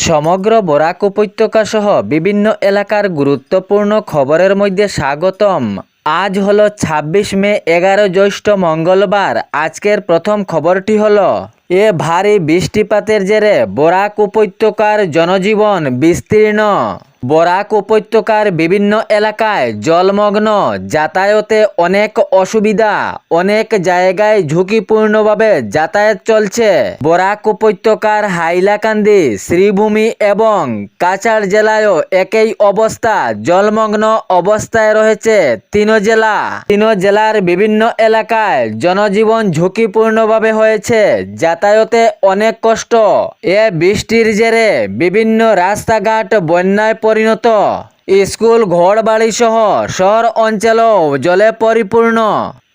সমগ্র বরাক উপত্যকা সহ বিভিন্ন এলাকার গুরুত্বপূর্ণ খবরের মধ্যে স্বাগতম। আজ হলো ২৬ মে, 11 জ্যৈষ্ঠ, মঙ্গলবার। আজকের প্রথম খবরটি হলো ভারী বৃষ্টিপাতের জেরে বরাক উপত্যকার জনজীবন বিস্তীর্ণ। বরাক উপত্যকার বিভিন্ন এলাকায় জলমগ্ন, যাতায়াতে অনেক অসুবিধা, অনেক জায়গায় ঝুঁকিপূর্ণভাবে যাতায়াত চলছে। বরাক উপত্যকার হাইলাকান্দি, শ্রীভূমি এবং কাছাড় জেলায়ও একই অবস্থা, জলমগ্ন অবস্থায় রয়েছে তিন জেলার বিভিন্ন এলাকায় জনজীবন ঝুঁকিপূর্ণভাবে হয়েছে, যাতায়াতে অনেক কষ্ট। বৃষ্টির জেরে বিভিন্ন রাস্তাঘাট বন্যায় পরিণত, স্কুল, ঘরবাড়ি সহ শহর অঞ্চলও জলে পরিপূর্ণ।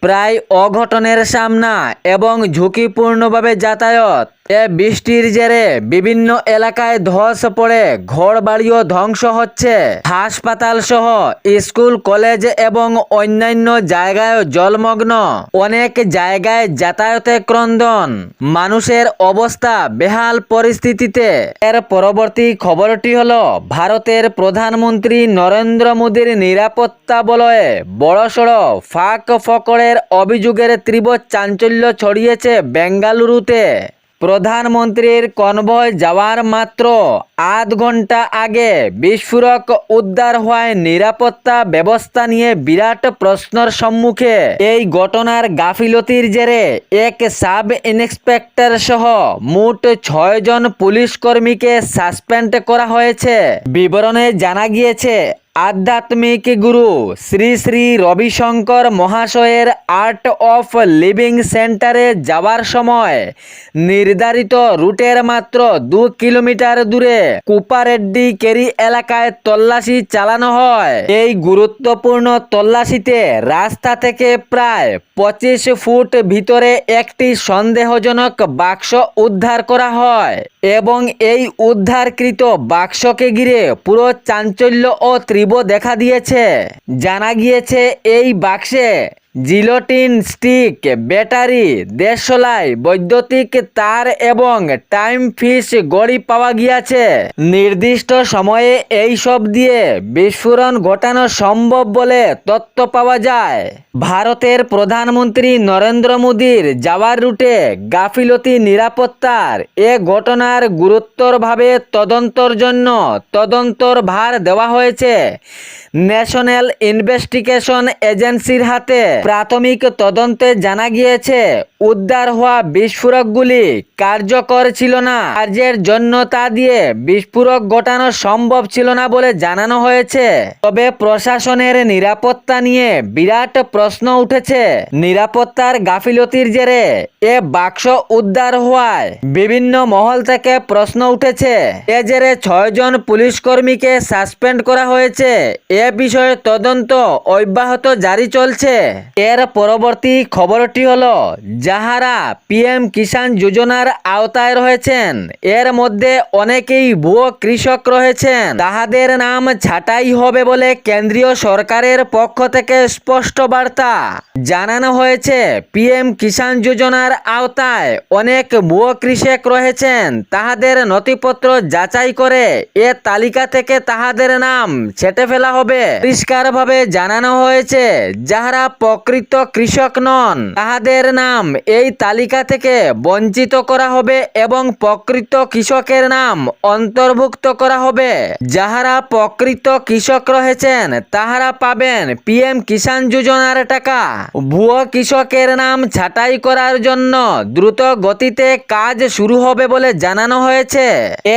প্রায় অঘটনের সামনা এবং ঝুঁকিপূর্ণভাবে যাতায়াত। বৃষ্টির জেরে বিভিন্ন এলাকায় ধস পড়ে ঘরবাড়িও ধ্বংস হচ্ছে। হাসপাতাল সহ স্কুল, কলেজ এবং অন্যান্য জায়গায় জলমগ্ন। অনেক জায়গায় যাতায়াতে ক্রন্দন, মানুষের অবস্থা বেহাল পরিস্থিতিতে। এর পরবর্তী খবরটি হলো ভারতের প্রধানমন্ত্রী নরেন্দ্র মোদীর নিরাপত্তা বলয়ে বড়সড় ফাঁক ফকরের অভিযোগের তীব্র চাঞ্চল্য ছড়িয়েছে বেঙ্গালুরুতে। প্রধানমন্ত্রীর কনভয় যাওয়ার মাত্র আধ ঘন্টা আগে বিস্ফোরক উদ্ধার হওয়ায় নিরাপত্তা ব্যবস্থা নিয়ে বিরাট প্রশ্নের সম্মুখে। এই ঘটনার গাফিলতির জেরে এক সাব ইন্সপেক্টর সহ মোট ৬ জন পুলিশ কর্মীকে সাসপেন্ড করা হয়েছে। বিবরণে জানা গিয়েছে, আধ্যাত্মিক গুরু শ্রী শ্রী রবিশঙ্কর মহাশয়ের আর্ট অফ লিভিং সেন্টারে যাওয়ার সময় নির্ধারিত রুটের মাত্র ২ কিলোমিটার দূরে কুপারেড্ডি কেরি এলাকায় তল্লাশি চালানো হয়। এই গুরুত্বপূর্ণ তল্লাশিতে রাস্তা থেকে প্রায় ২৫ ফুট ভিতরে একটি সন্দেহজনক বাক্স উদ্ধার করা হয় এবং এই উদ্ধারকৃত বাক্সকে ঘিরে পুরো চাঞ্চল্য ও তীব্র দেখা দিয়েছে। জানা গিয়েছে, এই বাক্সে জিলোটিন স্টিক, ব্যাটারি, দেশলাই, বৈদ্যুতিক তার এবং টাইম ফিস গড়ি পাওয়া গিয়েছে। নির্দিষ্ট সময়ে এই সব দিয়ে বিস্ফোরণ ঘটানো সম্ভব বলে তথ্য পাওয়া যায়। ভারতের প্রধানমন্ত্রী নরেন্দ্র মোদীর যাওয়ার রুটে গাফিলতি নিরাপত্তার এ ঘটনার গুরুতরভাবে তদন্তর জন্য তদন্তর ভার দেওয়া হয়েছে ন্যাশনাল ইনভেস্টিগেশন এজেন্সির হাতে। প্রাথমিক তদন্তে জানা গিয়েছে, উদ্ধার হওয়া বিস্ফোরকগুলি কার্যকর ছিল না। কার্যের জন্য তা দিয়ে বিস্ফোরক ঘটানো সম্ভব ছিল না বলে জানানো হয়েছে। তবে প্রশাসনের নিরাপত্তা নিয়ে বিরাট প্রশ্ন উঠেছে। নিরাপত্তার গাফিলতির জেরে এ বাক্স উদ্ধার হওয়ায় বিভিন্ন মহল থেকে প্রশ্ন উঠেছে। এ জেরে ৬ জন পুলিশ কর্মীকে সাসপেন্ড করা হয়েছে। এ বিষয়ে তদন্ত অব্যাহত জারি চলছে। এর পরবর্তী খবরটি হলো, যাহারা পিএম কিষাণ যোজনার আওতায় রয়েছেন, এর মধ্যে অনেকেই ভুয়ো কৃষক রয়েছেন, তাহাদের নাম ছাঁটাই হবে বলে কেন্দ্রীয় সরকারের পক্ষ থেকে স্পষ্ট বার্তা জানানো হয়েছে। পিএম কিষাণ যোজনার আওতায় অনেক ভুয়ো কৃষক রয়েছেন, তাহাদের নথিপত্র যাচাই করে এ তালিকা থেকে তাহাদের নাম ছেঁটে ফেলা হবে। পরিষ্কারভাবে জানানো হয়েছে, যাহারা প্রকৃত কৃষক নন তাহাদের নাম এই তালিকা থেকে বঞ্চিত করা হবে এবং প্রকৃত কৃষকের নাম অন্তর্ভুক্ত করা হবে। যাহারা প্রকৃত কৃষক রয়েছেন তাহারা পাবেন পিএম কিষাণ যোজনার টাকা। ভুয়ো কৃষকের নাম ছাঁটাই করার জন্য দ্রুত গতিতে কাজ শুরু হবে বলে জানানো হয়েছে।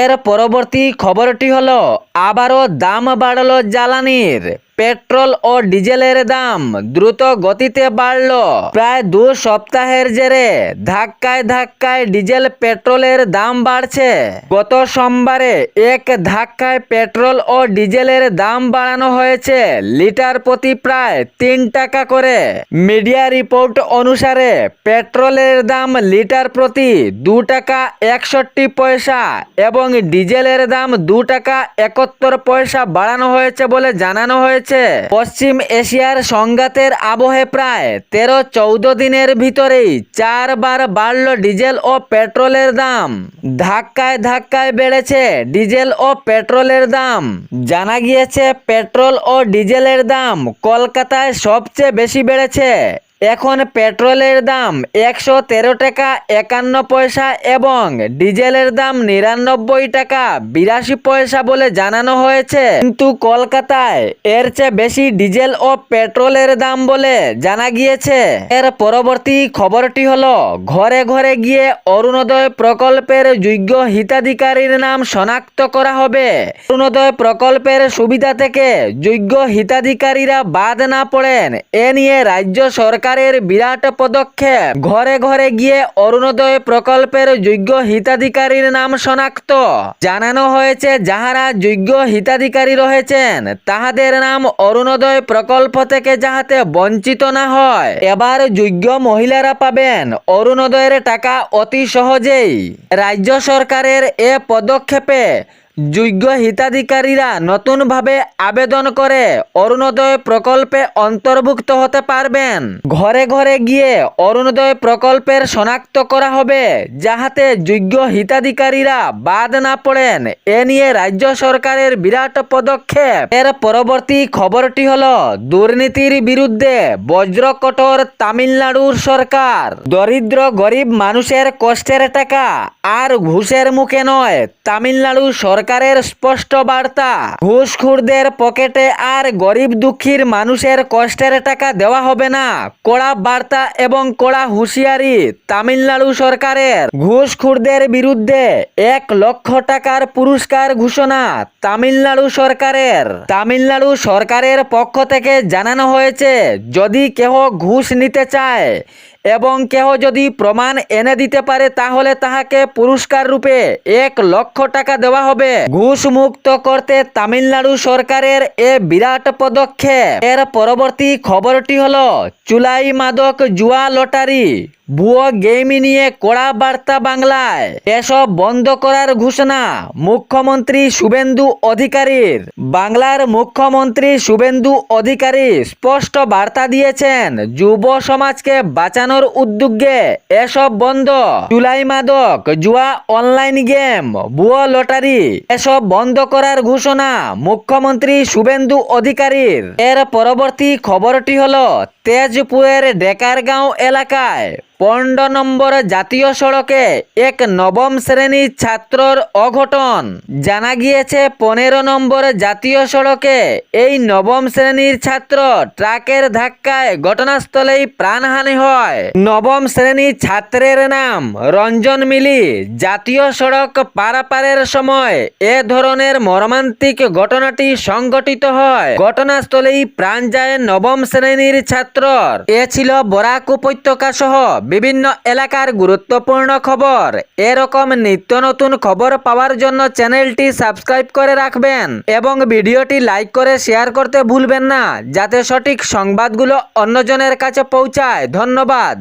এর পরবর্তী খবরটি হলো, আবারও দাম বাড়ল জ্বালানির। পেট্রোল ও ডিজেলের দাম দ্রুত গতিতে বাড়ল। প্রায় ২ সপ্তাহের জেরে ধাক্কায় ডিজেল, পেট্রোলের দাম বাড়ছে। গত সোমবারে এক ধাক্কায় পেট্রোল ও ডিজেলের দাম বাড়ানো হয়েছে লিটার প্রতি প্রায় ৩ টাকা করে। মিডিয়া রিপোর্ট অনুসারে পেট্রোলের দাম লিটার প্রতি ২ টাকা ৬১ পয়সা এবং ডিজেলের দাম ২ টাকা ৭১ পয়সা বাড়ানো হয়েছে বলে জানানো হয়েছে। হয়েছে। পশ্চিম এশিয়ার সংঘাতের আবহে প্রায় 13-14 দিনের ভিতরেই 4 বার বাড়ল ডিজেল ও পেট্রোলের দাম। ধাক্কায় ধাক্কায় বেড়েছে ডিজেল ও পেট্রোলের দাম। জানা গিয়েছে পেট্রোল ও ডিজেলের দাম কলকাতায় সবচেয়ে বেশি বেড়েছে। এখন পেট্রোলের দাম 113 টাকা 51 পয়সা এবং ডিজেলের দাম 99 টাকা 82 পয়সা বলে জানানো হয়েছে। কিন্তু কলকাতায় এর চেয়ে বেশি ডিজেল ও পেট্রোলের দাম বলে জানা গিয়েছে। এর পরবর্তী খবরটি হলো, ঘরে ঘরে গিয়ে অরুণোদয় প্রকল্পের যোগ্য হিতাধিকারীর নাম শনাক্ত করা হবে। অরুণোদয় প্রকল্পের সুবিধা থেকে যোগ্য হিতাধিকারীরা বাদ না পড়েন, এ নিয়ে রাজ্য সরকারের বিরাট পদক্ষেপ। ঘরে ঘরে গিয়ে অরুণোদয় প্রকল্পের যোগ্য হিতাধিকারীর নাম শনাক্ত। জানানো হয়েছে যাহারা যোগ্য হিতাধিকারী রয়েছেন তাহাদের নাম অরুণোদয় প্রকল্প থেকে যাহাতে বঞ্চিত না হয়। এবার যোগ্য মহিলারা পাবেন অরুণোদয়ের টাকা অতি সহজেই। রাজ্য সরকারের এ পদক্ষেপে যোগ্য হিতাধিকারীরা নতুনভাবে আবেদন করে অরুণোদয় প্রকল্পে অন্তর্ভুক্ত হতে পারবেন। ঘরে ঘরে গিয়ে অরুণোদয় প্রকল্পের শনাক্ত করা হবে যাহাতে যোগ্য হিতাধিকারীরা বাদ না পড়েন, এ নিয়ে রাজ্য সরকারের বিরাট পদক্ষেপ। এর পরবর্তী খবরটি হলো, দুর্নীতির বিরুদ্ধে বজ্রকঠোর তামিলনাড়ুর সরকার। দরিদ্র গরিব মানুষের কষ্টের টাকা আর ঘুষের মুখে নয়, তামিলনাড়ু সরকারের স্পষ্ট বার্তা। ঘুষখোরদের পকেটে আর গরিব দুঃখীর মানুষের কষ্টের টাকা দেওয়া হবে না। কড়া বার্তা এবং কড়া হুঁশিয়ারি তামিলনাড়ু সরকারের। ঘুষখোরদের বিরুদ্ধে 1 লক্ষ টাকার পুরস্কার ঘোষণা তামিলনাড়ু সরকারের। তামিলনাড়ু সরকারের পক্ষ থেকে জানানো হয়েছে, যদি কেহ ঘুষ নিতে চায় এবং কেহ যদি প্রমাণ এনে দিতে পারে তাহলে তাহাকে পুরস্কার রূপে 1 লক্ষ টাকা দেওয়া হবে। ঘুষ মুক্ত করতে তামিলনাড়ু সরকারের এ বিরাট পদক্ষেপ। এর পরবর্তী খবরটি হলো, চুলাই মাদক, জুয়া, লটারি, ভুয়ো গেম নিয়ে কড়া বার্তা বাংলায়। এসব বন্ধ করার ঘোষণা মুখ্যমন্ত্রী শুভেন্দু অধিকারীর। বাংলার মুখ্যমন্ত্রী শুভেন্দু অধিকারী স্পষ্ট বার্তা দিয়েছেন, যুব সমাজকে বাঁচানোর উদ্যোগে এসব বন্ধ। চুলাই মাদক, জুয়া, অনলাইন গেম, ভুয়ো লটারি এসব বন্ধ করার ঘোষণা মুখ্যমন্ত্রী শুভেন্দু অধিকারীর। এর পরবর্তী খবরটি হলো, তেজপুরের ডেকারগাঁও এলাকায় 15 নম্বর জাতীয় সড়কে এক নবম শ্রেণীর ছাত্রর অঘটন। জানা গিয়েছে 15 নম্বর জাতীয় সড়কে এই নবম শ্রেণীর ছাত্র ট্রাকের ধাক্কায় ঘটনাস্থলেই প্রাণহানি হয়। নবম শ্রেণীর ছাত্রের নাম রঞ্জন মিলি। জাতীয় সড়ক পারাপারের সময় এ ধরনের মর্মান্তিক ঘটনাটি সংঘটিত হয়। ঘটনাস্থলেই প্রাণ যায় নবম শ্রেণীর ছাত্রর। এ ছিল বরাক উপত্যকা সহ বিভিন্ন এলাকার গুরুত্বপূর্ণ খবর। এরকম নিত্য নতুন খবর পাওয়ার জন্য চ্যানেলটি সাবস্ক্রাইব করে রাখবেন এবং ভিডিওটি লাইক করে শেয়ার করতে ভুলবেন না, যাতে সঠিক সংবাদগুলো অন্যজনের কাছে পৌঁছায়। ধন্যবাদ।